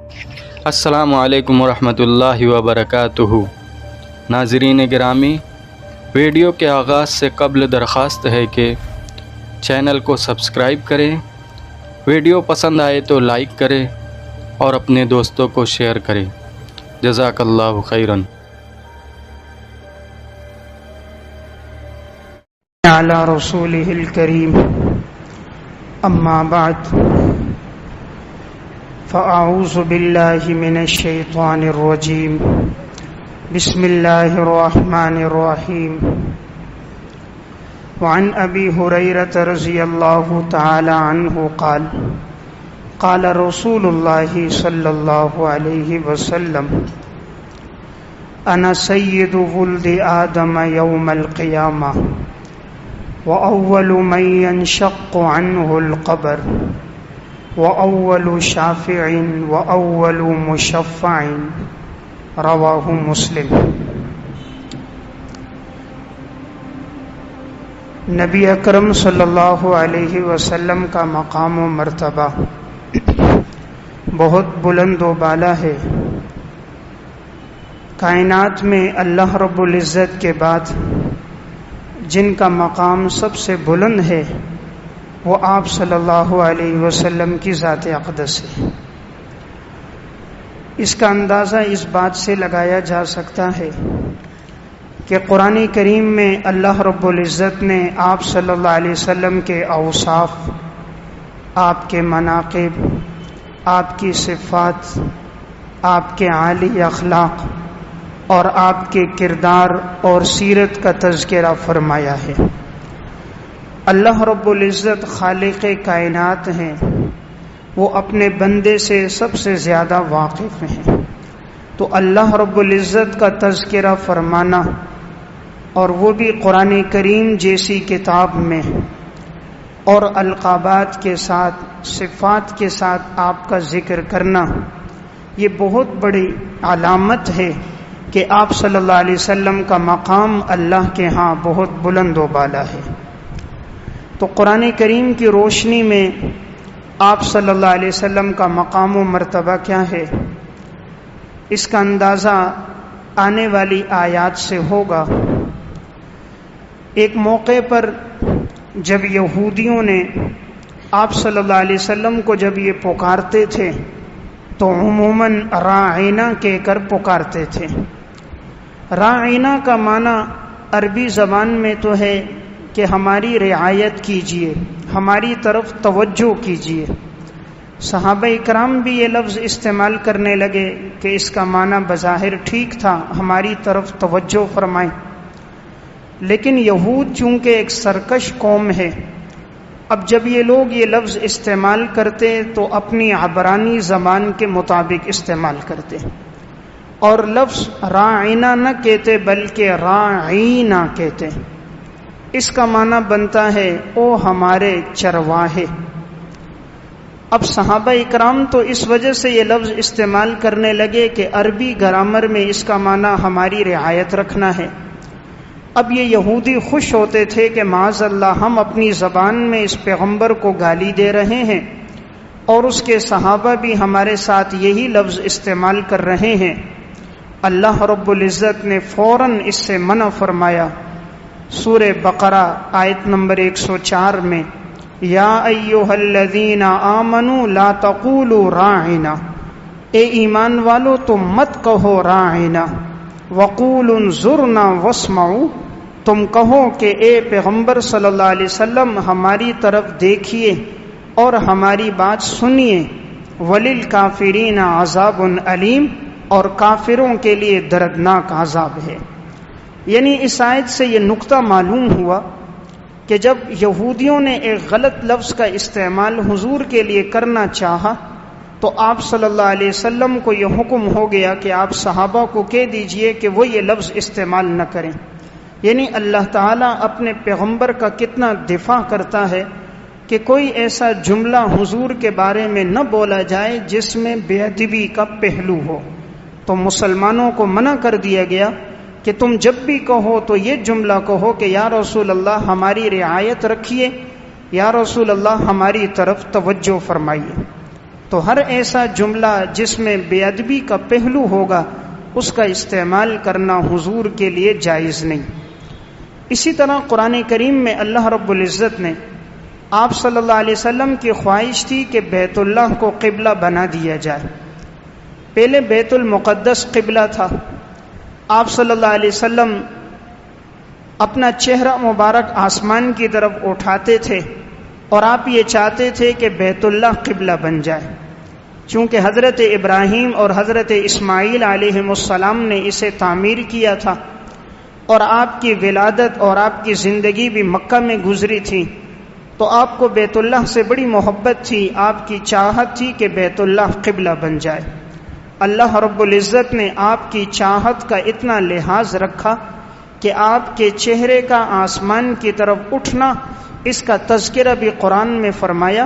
السلام علیکم ورحمۃ اللہ وبرکاتہ۔ ناظرین گرامی، ویڈیو کے آغاز سے قبل درخواست ہے کہ چینل کو سبسکرائب کریں، ویڈیو پسند آئے تو لائک کریں اور اپنے دوستوں کو شیئر کریں۔ جزاک اللہ خیراً۔ علی رسولہ الکریم، اما بعد، فاعوذ باللہ من الشیطان الرجیم، بسم اللہ الرحمن الرحیم۔ وعن ابی ہریرۃ رضی اللہ تعالی عنہ قال قال رسول اللہ صلی اللہ علیہ وسلم انا سید ولد آدم یوم القیامہ وأول من ينشق عنه القبر وأول شافع وأول مشفع، رواه مسلم۔ نبی اکرم صلی اللہ علیہ وسلم کا مقام و مرتبہ بہت بلند و بالا ہے۔ کائنات میں اللہ رب العزت کے بعد جن کا مقام سب سے بلند ہے وہ آپ صلی اللہ علیہ وسلم کی ذات اقدس ہے۔ اس کا اندازہ اس بات سے لگایا جا سکتا ہے کہ قرآن کریم میں اللہ رب العزت نے آپ صلی اللہ علیہ وسلم کے اوصاف، آپ کے مناقب، آپ کی صفات، آپ کے عالی اخلاق اور آپ کے کردار اور سیرت کا تذکرہ فرمایا ہے۔ اللہ رب العزت خالق کائنات ہیں، وہ اپنے بندے سے سب سے زیادہ واقف ہیں، تو اللہ رب العزت کا تذکرہ فرمانا اور وہ بھی قرآن کریم جیسی کتاب میں اور القابات کے ساتھ، صفات کے ساتھ آپ کا ذکر کرنا، یہ بہت بڑی علامت ہے کہ آپ صلی اللہ علیہ وسلم کا مقام اللہ کے ہاں بہت بلند و بالا ہے۔ تو قرآن کریم کی روشنی میں آپ صلی اللہ علیہ وسلم کا مقام و مرتبہ کیا ہے، اس کا اندازہ آنے والی آیات سے ہوگا۔ ایک موقع پر جب یہودیوں نے آپ صلی اللہ علیہ وسلم کو جب یہ پکارتے تھے تو عموماً راعینا کہہ کر پکارتے تھے۔ راعینا کا معنی عربی زبان میں تو ہے کہ ہماری رعایت کیجیے، ہماری طرف توجہ کیجیے۔ صحابہ اکرام بھی یہ لفظ استعمال کرنے لگے کہ اس کا معنی بظاہر ٹھیک تھا، ہماری طرف توجہ فرمائیں، لیکن یہود چونکہ ایک سرکش قوم ہے، اب جب یہ لوگ یہ لفظ استعمال کرتے تو اپنی عبرانی زبان کے مطابق استعمال کرتے اور لفظ راعینا نہ کہتے بلکہ راعینا کہتے۔ اس کا معنی بنتا ہے او ہمارے چرواہے۔ اب صحابہ اکرام تو اس وجہ سے یہ لفظ استعمال کرنے لگے کہ عربی گرامر میں اس کا معنی ہماری رعایت رکھنا ہے۔ اب یہ یہودی خوش ہوتے تھے کہ معاذ اللہ ہم اپنی زبان میں اس پیغمبر کو گالی دے رہے ہیں اور اس کے صحابہ بھی ہمارے ساتھ یہی لفظ استعمال کر رہے ہیں۔ اللہ رب العزت نے فوراً اس سے منع فرمایا۔ سورہ بقرہ آیت نمبر 104 میں یا ایھا الذین آمنوا لا تقولوا راعنا، اے ایمان والو تم مت کہو راعنا، وقولوا انظرنا واسمعوا، تم کہو کہ اے پیغمبر صلی اللہ علیہ وسلم ہماری طرف دیکھیے اور ہماری بات سنیے، وللکافرین عذاب علیم، اور کافروں کے لیے دردناک عذاب ہے۔ یعنی اس آیت سے یہ نقطہ معلوم ہوا کہ جب یہودیوں نے ایک غلط لفظ کا استعمال حضور کے لیے کرنا چاہا تو آپ صلی اللہ علیہ وسلم کو یہ حکم ہو گیا کہ آپ صحابہ کو کہہ دیجئے کہ وہ یہ لفظ استعمال نہ کریں۔ یعنی اللہ تعالیٰ اپنے پیغمبر کا کتنا دفاع کرتا ہے کہ کوئی ایسا جملہ حضور کے بارے میں نہ بولا جائے جس میں بے ادبی کا پہلو ہو۔ تو مسلمانوں کو منع کر دیا گیا کہ تم جب بھی کہو تو یہ جملہ کہو کہ یا رسول اللہ ہماری رعایت رکھیے، یا رسول اللہ ہماری طرف توجہ فرمائیے۔ تو ہر ایسا جملہ جس میں بے ادبی کا پہلو ہوگا اس کا استعمال کرنا حضور کے لیے جائز نہیں۔ اسی طرح قرآن کریم میں اللہ رب العزت نے آپ صلی اللہ علیہ وسلم کی خواہش تھی کہ بیت اللہ کو قبلہ بنا دیا جائے۔ پہلے بیت المقدس قبلہ تھا، آپ صلی اللہ علیہ وسلم اپنا چہرہ مبارک آسمان کی طرف اٹھاتے تھے اور آپ یہ چاہتے تھے کہ بیت اللہ قبلہ بن جائے، چونکہ حضرت ابراہیم اور حضرت اسماعیل علیہ السلام نے اسے تعمیر کیا تھا اور آپ کی ولادت اور آپ کی زندگی بھی مکہ میں گزری تھی، تو آپ کو بیت اللہ سے بڑی محبت تھی، آپ کی چاہت تھی کہ بیت اللہ قبلہ بن جائے۔ اللہ رب العزت نے آپ کی چاہت کا اتنا لحاظ رکھا کہ آپ کے چہرے کا آسمان کی طرف اٹھنا، اس کا تذکرہ بھی قرآن میں فرمایا،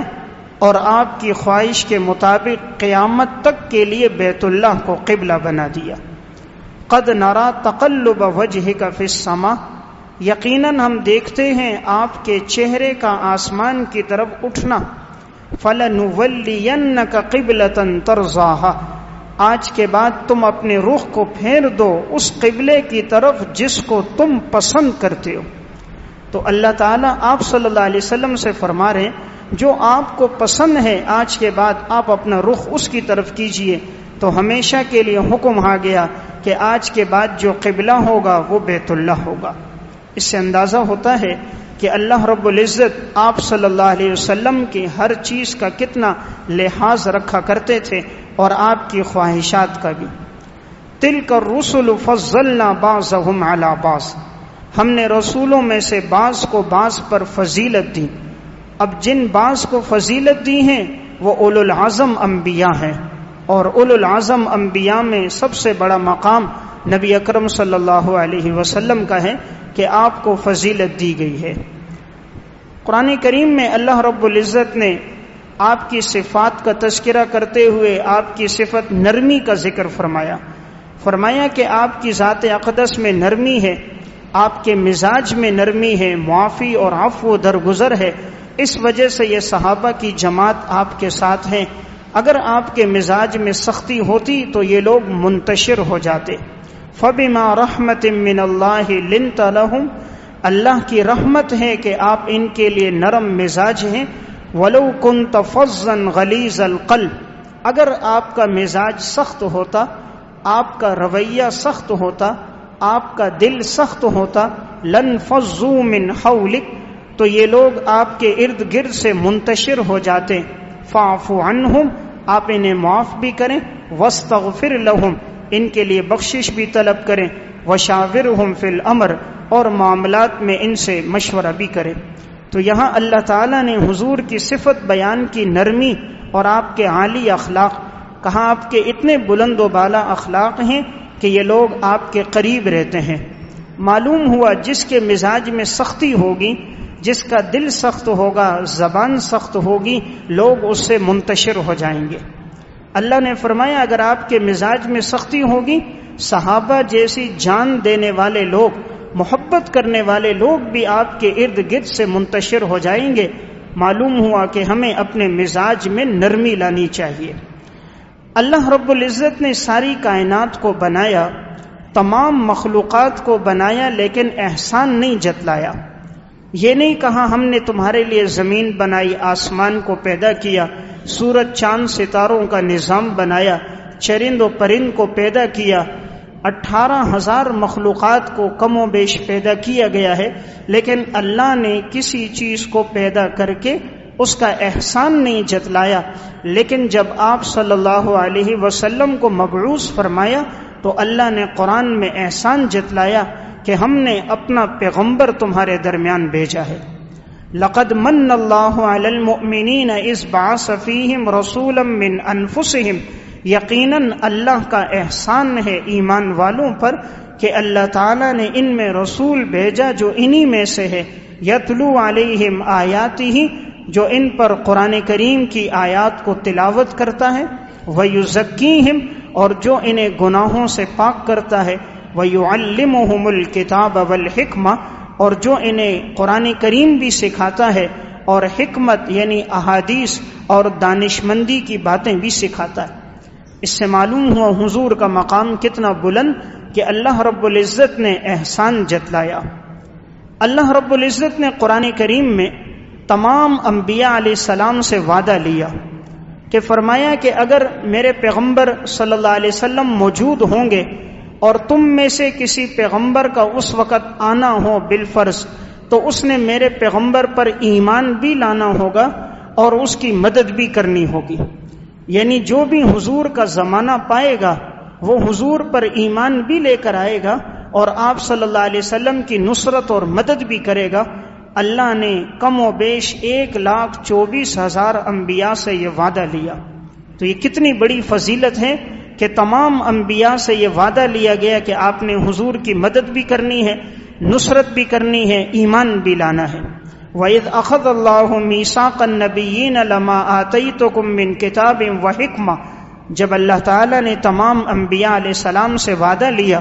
اور آپ کی خواہش کے مطابق قیامت تک کے لیے بیت اللہ کو قبلہ بنا دیا۔ قد نرا تقلب وجہک فی السماء، یقیناً ہم دیکھتے ہیں آپ کے چہرے کا آسمان کی طرف اٹھنا۔ فلنولینک قبلۃ ترضاها، آج کے بعد تم اپنے رخ کو پھیر دو اس قبلے کی طرف جس کو تم پسند کرتے ہو۔ تو اللہ تعالیٰ آپ صلی اللہ علیہ وسلم سے فرما رہے ہیں جو آپ کو پسند ہے آج کے بعد آپ اپنا رخ اس کی طرف کیجئے۔ تو ہمیشہ کے لیے حکم آ گیا کہ آج کے بعد جو قبلہ ہوگا وہ بیت اللہ ہوگا۔ اس سے اندازہ ہوتا ہے کہ اللہ رب العزت آپ صلی اللہ علیہ وسلم کی ہر چیز کا کتنا لحاظ رکھا کرتے تھے اور آپ کی خواہشات کا بھی۔ تلک الرسل فضلنا بعضهم علی بعض، ہم نے رسولوں میں سے بعض کو بعض پر فضیلت دی۔ اب جن بعض کو فضیلت دی ہیں وہ اولو العزم انبیاء ہیں، اور اولو العزم انبیاء میں سب سے بڑا مقام نبی اکرم صلی اللہ علیہ وسلم کا ہے کہ آپ کو فضیلت دی گئی ہے۔ قرآن کریم میں اللہ رب العزت نے آپ کی صفات کا تذکرہ کرتے ہوئے آپ کی صفت نرمی کا ذکر فرمایا کہ آپ کی ذات اقدس میں نرمی ہے، آپ کے مزاج میں نرمی ہے، معافی اور عفو درگزر ہے۔ اس وجہ سے یہ صحابہ کی جماعت آپ کے ساتھ ہیں۔ اگر آپ کے مزاج میں سختی ہوتی تو یہ لوگ منتشر ہو جاتے۔ فَبِمَا رَحْمَةٍ مِّنَ اللَّهِ لِنْتَ لَهُمْ، اللہ کی رحمت ہے کہ آپ ان کے لیے نرم مزاج ہیں۔ وَلَوْ كُنْتَ فَظًّا غَلِيظَ الْقَلْبِ، اگر آپ کا مزاج سخت ہوتا، آپ کا رویہ سخت ہوتا، آپ کا دل سخت ہوتا، لَنْفَضُّوا مِنْ حَوْلِكَ، تو یہ لوگ آپ کے ارد گرد سے منتشر ہو جاتے۔ فَاعْفُ عَنْهُمْ، آپ انہیں معاف بھی کریں، وَاسْتَغْفِرْ لَهُمْ، ان کے لیے بخشش بھی طلب کریں، وَشَاوِرْهُمْ فِي الْأَمْرِ، اور معاملات میں ان سے مشورہ بھی کریں۔ تو یہاں اللہ تعالیٰ نے حضور کی صفت بیان کی نرمی اور آپ کے عالی اخلاق، کہاں آپ کے اتنے بلند و بالا اخلاق ہیں کہ یہ لوگ آپ کے قریب رہتے ہیں۔ معلوم ہوا جس کے مزاج میں سختی ہوگی، جس کا دل سخت ہوگا، زبان سخت ہوگی، لوگ اس سے منتشر ہو جائیں گے۔ اللہ نے فرمایا اگر آپ کے مزاج میں سختی ہوگی، صحابہ جیسی جان دینے والے لوگ، محبت کرنے والے لوگ بھی آپ کے ارد گرد سے منتشر ہو جائیں گے۔ معلوم ہوا کہ ہمیں اپنے مزاج میں نرمی لانی چاہیے۔ اللہ رب العزت نے ساری کائنات کو بنایا، تمام مخلوقات کو بنایا، لیکن احسان نہیں جتلایا۔ یہ نہیں کہا ہم نے تمہارے لیے زمین بنائی، آسمان کو پیدا کیا، سورج چاند ستاروں کا نظام بنایا، چرند و پرند کو پیدا کیا، 18,000 مخلوقات کو کم و بیش پیدا کیا گیا ہے، لیکن اللہ نے کسی چیز کو پیدا کر کے اس کا احسان نہیں جتلایا۔ لیکن جب آپ صلی اللہ علیہ وسلم کو مبعوث فرمایا تو اللہ نے قرآن میں احسان جتلایا کہ ہم نے اپنا پیغمبر تمہارے درمیان بھیجا ہے۔ لقد من اللہ علی المؤمنین اذ بعث فیہم رسولا من انفسہم، یقیناً اللہ کا احسان ہے ایمان والوں پر کہ اللہ تعالیٰ نے ان میں رسول بھیجا جو انہی میں سے ہے، یتلو علیہم آیاتہ، جو ان پر قرآن کریم کی آیات کو تلاوت کرتا ہے، ویزکیہم، اور جو انہیں گناہوں سے پاک کرتا ہے، وَيُعَلِّمُهُمُ الْكِتَابَ وَالْحِكْمَةَ، اور جو انہیں قرآن کریم بھی سکھاتا ہے اور حکمت یعنی احادیث اور دانشمندی کی باتیں بھی سکھاتا ہے۔ اس سے معلوم ہوا حضور کا مقام کتنا بلند کہ اللہ رب العزت نے احسان جتلایا۔ اللہ رب العزت نے قرآن کریم میں تمام انبیاء علیہ السلام سے وعدہ لیا کہ فرمایا کہ اگر میرے پیغمبر صلی اللہ علیہ وسلم موجود ہوں گے اور تم میں سے کسی پیغمبر کا اس وقت آنا ہو بالفرض، تو اس نے میرے پیغمبر پر ایمان بھی لانا ہوگا اور اس کی مدد بھی کرنی ہوگی۔ یعنی جو بھی حضور کا زمانہ پائے گا وہ حضور پر ایمان بھی لے کر آئے گا اور آپ صلی اللہ علیہ وسلم کی نصرت اور مدد بھی کرے گا۔ اللہ نے کم و بیش 1,24,000 انبیاء سے یہ وعدہ لیا۔ تو یہ کتنی بڑی فضیلت ہے کہ تمام انبیاء سے یہ وعدہ لیا گیا کہ آپ نے حضور کی مدد بھی کرنی ہے، نصرت بھی کرنی ہے، ایمان بھی لانا ہے۔ وَإِذْ أَخَذَ اللَّهُ مِيثَاقَ النَّبِيِّينَ لَمَا آتَيْتُكُم مِّن كِتَابٍ وَحِكْمَةٍ، جب اللہ تعالیٰ نے تمام انبیاء علیہ السلام سے وعدہ لیا،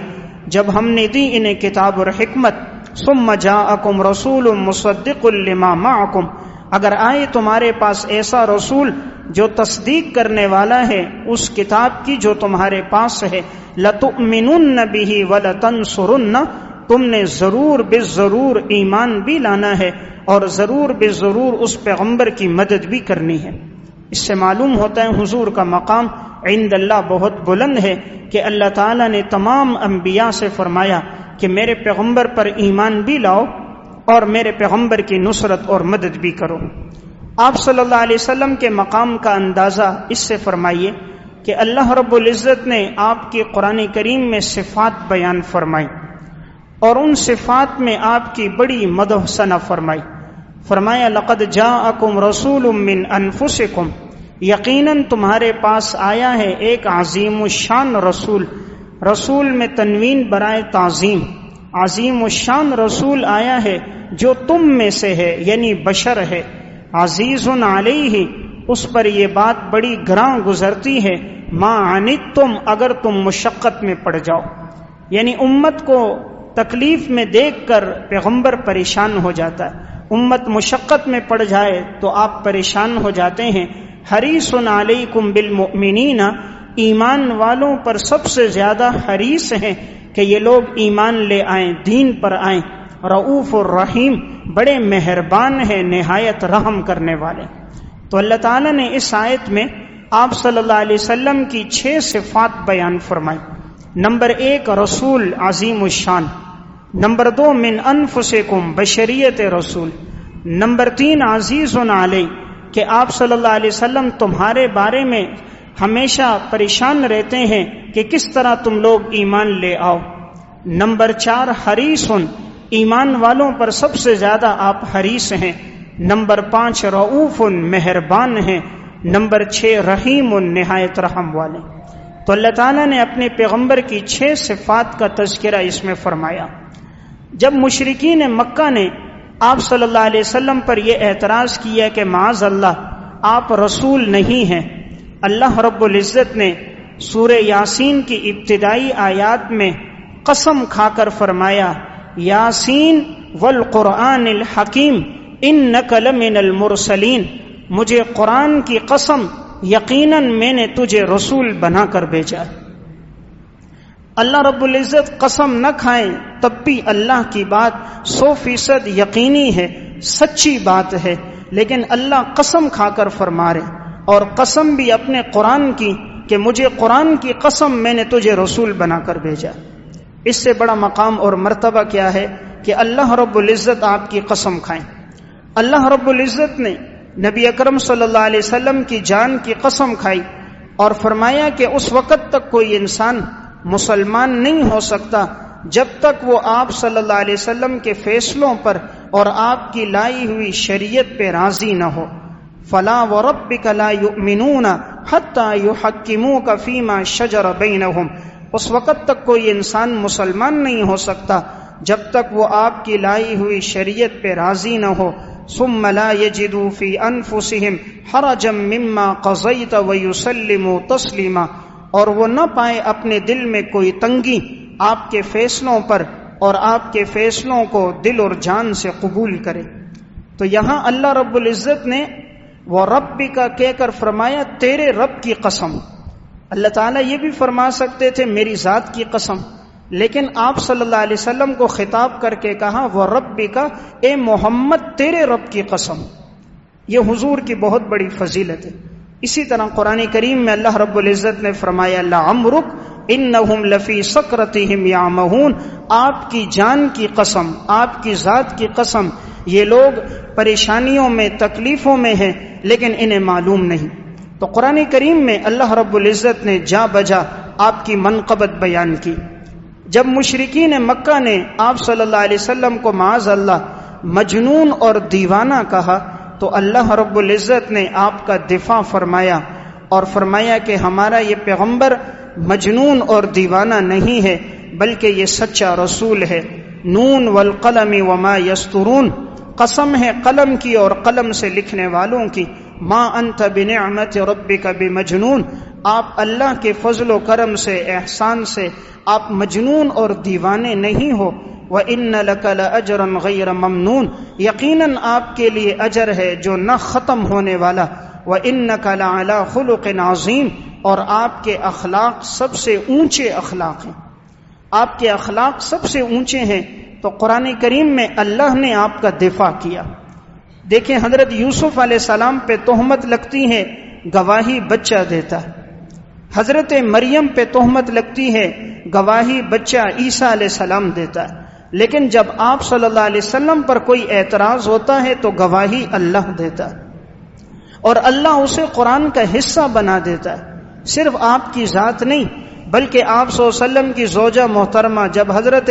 جب ہم نے دی انہیں کتاب اور حکمت، ثُمَّ جَاءَكُمْ رَسُولٌ مُصَدِّقٌ لِّمَا مَعَكُمْ، اگر آئے تمہارے پاس ایسا رسول جو تصدیق کرنے والا ہے اس کتاب کی جو تمہارے پاس ہے، لَتُؤْمِنُنَّ بِهِ وَلَتَنصُرُنَّ، تم نے ضرور بالضرور ایمان بھی لانا ہے اور ضرور بالضرور اس پیغمبر کی مدد بھی کرنی ہے۔ اس سے معلوم ہوتا ہے حضور کا مقام عند اللہ بہت بلند ہے کہ اللہ تعالیٰ نے تمام انبیاء سے فرمایا کہ میرے پیغمبر پر ایمان بھی لاؤ اور میرے پیغمبر کی نصرت اور مدد بھی کرو۔ آپ صلی اللہ علیہ وسلم کے مقام کا اندازہ اس سے فرمائیے کہ اللہ رب العزت نے آپ کی قرآن کریم میں صفات بیان فرمائی اور ان صفات میں آپ کی بڑی مدح ثنا فرمائی۔ فرمایا لقد جاءکم رسول من انفسکم، یقیناً تمہارے پاس آیا ہے ایک عظیم الشان رسول، رسول میں تنوین برائے تعظیم، عظیم الشان رسول آیا ہے جو تم میں سے ہے یعنی بشر ہے، عزیز علیہ، اس پر یہ بات بڑی گراں گزرتی ہے، ما عنتم، اگر تم مشقت میں پڑ جاؤ، یعنی امت کو تکلیف میں دیکھ کر پیغمبر پریشان ہو جاتا ہے، امت مشقت میں پڑ جائے تو آپ پریشان ہو جاتے ہیں۔ حریص علیکم بالمؤمنین، ایمان والوں پر سب سے زیادہ حریص ہیں کہ یہ لوگ ایمان لے آئیں، دین پر آئیں۔ رؤوف الرحیم، بڑے مہربان ہیں، نہایت رحم کرنے والے۔ تو اللہ تعالیٰ نے اس آیت میں آپ صلی اللہ علیہ وسلم کی 6 صفات بیان فرمائی۔ نمبر 1 رسول عظیم الشان، نمبر 2 من انفسکم بشریت رسول، نمبر 3 عزیز علیہ کہ آپ صلی اللہ علیہ وسلم تمہارے بارے میں ہمیشہ پریشان رہتے ہیں کہ کس طرح تم لوگ ایمان لے آؤ، نمبر 4 حریص، ایمان والوں پر سب سے زیادہ آپ حریص ہیں، نمبر 5 رؤوف، مہربان ہیں، نمبر 6 رحیم، نہایت رحم والے۔ تو اللہ تعالیٰ نے اپنے پیغمبر کی 6 صفات کا تذکرہ اس میں فرمایا۔ جب مشرکین مکہ نے آپ صلی اللہ علیہ وسلم پر یہ اعتراض کیا کہ معاذ اللہ آپ رسول نہیں ہیں، اللہ رب العزت نے سورہ یاسین کی ابتدائی آیات میں قسم کھا کر فرمایا یاسین والقرآن الحکیم انک لمن المرسلین، مجھے قرآن کی قسم، یقیناً میں نے تجھے رسول بنا کر بھیجا۔ اللہ رب العزت قسم نہ کھائیں تب بھی اللہ کی بات 100% یقینی ہے، سچی بات ہے، لیکن اللہ قسم کھا کر فرما رہے، اور قسم بھی اپنے قرآن کی کہ مجھے قرآن کی قسم میں نے تجھے رسول بنا کر بھیجا۔ اس سے بڑا مقام اور مرتبہ کیا ہے کہ اللہ رب العزت آپ کی قسم کھائیں۔ اللہ رب العزت نے نبی اکرم صلی اللہ علیہ وسلم کی جان کی قسم کھائی اور فرمایا کہ اس وقت تک کوئی انسان مسلمان نہیں ہو سکتا جب تک وہ آپ صلی اللہ علیہ وسلم کے فیصلوں پر اور آپ کی لائی ہوئی شریعت پہ راضی نہ ہو۔ فلا وربک لا یؤمنون حتی یحکموک فیما شجر بینہم، اس وقت تک کوئی انسان مسلمان نہیں ہو سکتا جب تک وہ آپ کی لائی ہوئی شریعت پہ راضی نہ ہو۔ ثم لا یجدوا فی انفسہم حرجا مما قضیت ویسلموا تسلیما، اور وہ نہ پائے اپنے دل میں کوئی تنگی آپ کے فیصلوں پر اور آپ کے فیصلوں کو دل اور جان سے قبول کرے۔ تو یہاں اللہ رب العزت نے وہ ربی کا کہہ کر فرمایا تیرے رب کی قسم. اللہ تعالیٰ یہ بھی فرما سکتے تھے میری ذات کی قسم، لیکن آپ صلی اللہ علیہ وسلم کو خطاب کر کے کہا وہ ربی کا، اے محمد تیرے رب کی قسم. یہ حضور کی بہت بڑی فضیلت ہے. اسی طرح قرآن کریم میں اللہ رب العزت نے فرمایا لعمرک انہم لفی سکرتہم یعمہون، آپ کی جان کی قسم، آپ کی ذات کی قسم، یہ لوگ پریشانیوں میں تکلیفوں میں ہیں لیکن انہیں معلوم نہیں. تو قرآن کریم میں اللہ رب العزت نے جا بجا آپ کی منقبت بیان کی. جب مشرکین مکہ نے آپ صلی اللہ علیہ وسلم کو معاذ اللہ مجنون اور دیوانہ کہا تو اللہ رب العزت نے آپ کا دفاع فرمایا اور فرمایا کہ ہمارا یہ پیغمبر مجنون اور دیوانہ نہیں ہے بلکہ یہ سچا رسول ہے. نون والقلم وما یسطرون، قسم ہے قلم کی اور قلم سے لکھنے والوں کی. ما انت بنعمت ربک بمجنون، آپ اللہ کے فضل و کرم سے احسان سے آپ مجنون اور دیوانے نہیں ہو. وَإِنَّ لَكَ لَأَجْرًا غَيْرَ مَمْنُونَ، یقیناً آپ کے لیے اجر ہے جو نہ ختم ہونے والا. وَإِنَّكَ لَعَلَىٰ خُلُقٍ عَظِيمٍ، اور آپ کے اخلاق سب سے اونچے اخلاق ہیں، آپ کے اخلاق سب سے اونچے ہیں. تو قرآن کریم میں اللہ نے آپ کا دفاع کیا. دیکھیں حضرت یوسف علیہ السلام پہ تہمت لگتی ہے، گواہی بچہ دیتا ہے. حضرت مریم پہ تہمت لگتی ہے، گواہی بچہ عیسیٰ علیہ السلام دیتا ہے. لیکن جب آپ صلی اللہ علیہ وسلم پر کوئی اعتراض ہوتا ہے تو گواہی اللہ دیتا ہے اور اللہ اسے قرآن کا حصہ بنا دیتا ہے. صرف آپ کی ذات نہیں بلکہ آپ صلی اللہ علیہ وسلم کی زوجہ محترمہ جب حضرت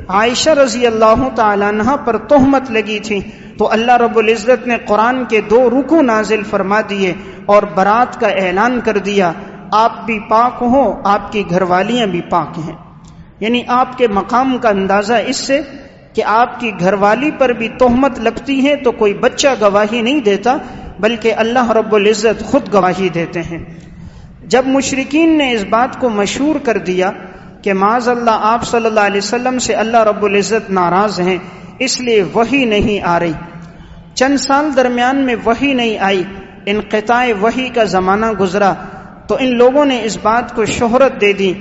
عائشہ رضی اللہ تعالیٰ عنہ پر تہمت لگی تھی تو اللہ رب العزت نے قرآن کے 2 رکوع نازل فرما دیے اور برات کا اعلان کر دیا. آپ بھی پاک ہوں، آپ کی گھر والیاں بھی پاک ہیں. یعنی آپ کے مقام کا اندازہ اس سے کہ آپ کی گھر والی پر بھی تہمت لگتی ہے تو کوئی بچہ گواہی نہیں دیتا بلکہ اللہ رب العزت خود گواہی دیتے ہیں. جب مشرکین نے اس بات کو مشہور کر دیا کہ معاذ اللہ آپ صلی اللہ علیہ وسلم سے اللہ رب العزت ناراض ہیں اس لیے وحی نہیں آ رہی، چند سال درمیان میں وحی نہیں آئی، انقطاع وحی کا زمانہ گزرا، تو ان لوگوں نے اس بات کو شہرت دے دی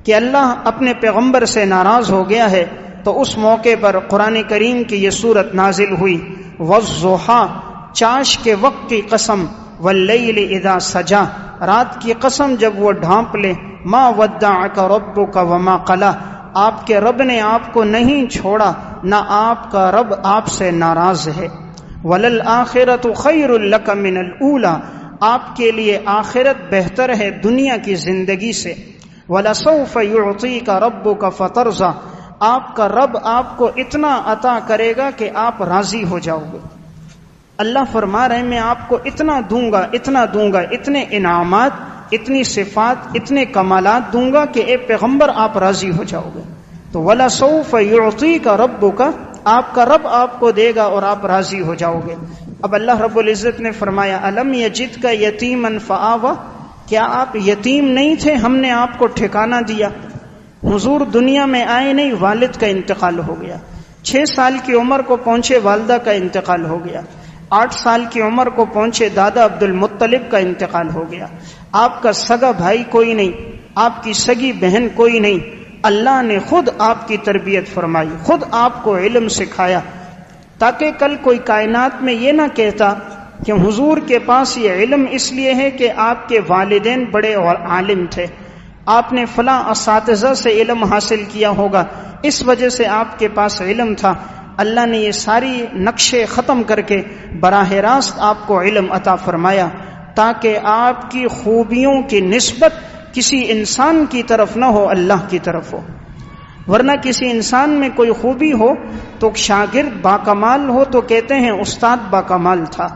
کہ اللہ اپنے پیغمبر سے ناراض ہو گیا ہے. تو اس موقع پر قرآن کریم کی یہ صورت نازل ہوئی والضحیٰ، چاش کے وقت کی قسم، واللیل اذا سجا، رات کی قسم جب وہ ڈھانپ لے، ما ودعک ربک وما قلی، آپ کے رب نے آپ کو نہیں چھوڑا نہ آپ کا رب آپ سے ناراض ہے. وللآخرۃ خیر لک من الاولی، آپ کے لیے آخرت بہتر ہے دنیا کی زندگی سے. وَلَسَوْفَ يُعْطِيكَ رَبُّكَ فَتَرْضَىٰ، آپ کا رب آپ کو اتنا عطا کرے گا کہ آپ راضی ہو جاؤ گے. اللہ فرما رہے ہیں میں آپ کو اتنا دوں گا، اتنا دوں گا، اتنے انعامات، اتنی صفات، اتنے کمالات دوں گا کہ اے پیغمبر آپ راضی ہو جاؤ گے. تو وَلَسَوْفَ يُعْطِيكَ رَبُّكَ، آپ کا رب آپ کو دے گا اور آپ راضی ہو جاؤ گے. اب اللہ رب العزت نے فرمایا الم یجدک یتیما فآویٰ، کیا آپ یتیم نہیں تھے، ہم نے آپ کو ٹھکانہ دیا. حضور دنیا میں آئے نہیں، والد کا انتقال ہو گیا. 6 سال کی عمر کو پہنچے والدہ کا انتقال ہو گیا. 8 سال کی عمر کو پہنچے دادا عبد المطلب کا انتقال ہو گیا. آپ کا سگا بھائی کوئی نہیں، آپ کی سگی بہن کوئی نہیں. اللہ نے خود آپ کی تربیت فرمائی، خود آپ کو علم سکھایا تاکہ کل کوئی کائنات میں یہ نہ کہتا کہ حضور کے پاس یہ علم اس لیے ہے کہ آپ کے والدین بڑے اور عالم تھے، آپ نے فلاں اساتذہ سے علم حاصل کیا ہوگا اس وجہ سے آپ کے پاس علم تھا. اللہ نے یہ ساری نقشے ختم کر کے براہ راست آپ کو علم عطا فرمایا تاکہ آپ کی خوبیوں کی نسبت کسی انسان کی طرف نہ ہو، اللہ کی طرف ہو. ورنہ کسی انسان میں کوئی خوبی ہو تو شاگرد باکمال ہو تو کہتے ہیں استاد باکمال تھا،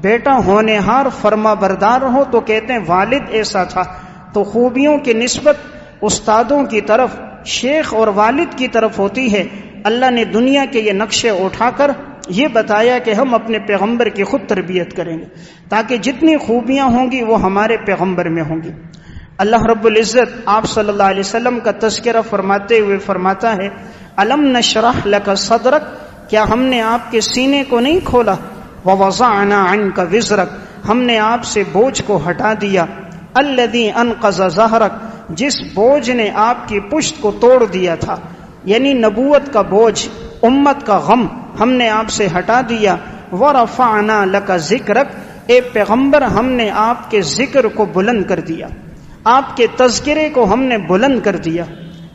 بیٹا ہونہار فرما بردار ہو تو کہتے ہیں والد ایسا تھا. تو خوبیوں کی نسبت استادوں کی طرف، شیخ اور والد کی طرف ہوتی ہے. اللہ نے دنیا کے یہ نقشے اٹھا کر یہ بتایا کہ ہم اپنے پیغمبر کی خود تربیت کریں گے تاکہ جتنی خوبیاں ہوں گی وہ ہمارے پیغمبر میں ہوں گی. اللہ رب العزت آپ صلی اللہ علیہ وسلم کا تذکرہ فرماتے ہوئے فرماتا ہے الم نشرح لک صدرک، کیا ہم نے آپ کے سینے کو نہیں کھولا؟ وَوَضَعْنَا عَنْكَ وِزْرَكَ، ہم نے آپ سے بوجھ کو ہٹا دیا، الَّذِي أَنْقَضَ ظَهْرَكَ، جس بوجھ نے آپ کی پشت کو توڑ دیا تھا، یعنی نبوت کا بوجھ، امت کا غم ہم نے آپ سے ہٹا دیا۔ وَرَفَعْنَا لَكَ ذِكْرَكَ، اے پیغمبر ہم نے آپ کے ذکر کو بلند کر دیا، آپ کے تذکرے کو ہم نے بلند کر دیا۔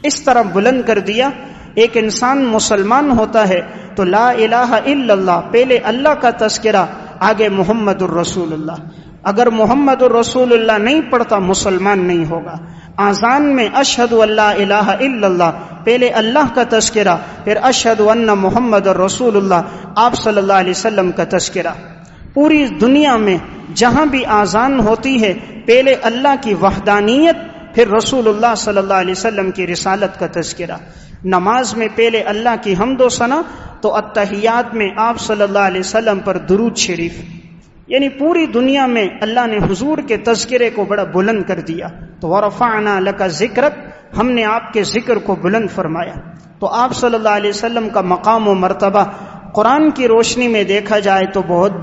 اس طرح بلند کر دیا، ایک انسان مسلمان ہوتا ہے تو لا الہ الا اللہ، پہلے اللہ کا تذکرہ، آگے محمد الرسول اللہ۔ اگر محمد الرسول اللہ نہیں پڑھتا مسلمان نہیں ہوگا۔ آذان میں اشہد ان لا الہ الا اللہ، پہلے اللہ کا تذکرہ، پھر اشہد ان محمد الرسول اللہ، آپ صلی اللہ علیہ وسلم کا تذکرہ۔ پوری دنیا میں جہاں بھی آذان ہوتی ہے پہلے اللہ کی وحدانیت، پھر رسول اللہ صلی اللہ علیہ وسلم کی رسالت کا تذکرہ۔ نماز میں پہلے اللہ کی حمد و ثنا، تو اتحیات میں آپ صلی اللہ علیہ وسلم پر درود شریف، یعنی پوری دنیا میں اللہ نے حضور کے تذکرے کو بڑا بلند کر دیا۔ تو وَرَفَعْنَا لَكَ ذِكْرَكَ، ہم نے آپ کے ذکر کو بلند فرمایا۔ تو آپ صلی اللہ علیہ وسلم کا مقام و مرتبہ قرآن کی روشنی میں دیکھا جائے تو بہت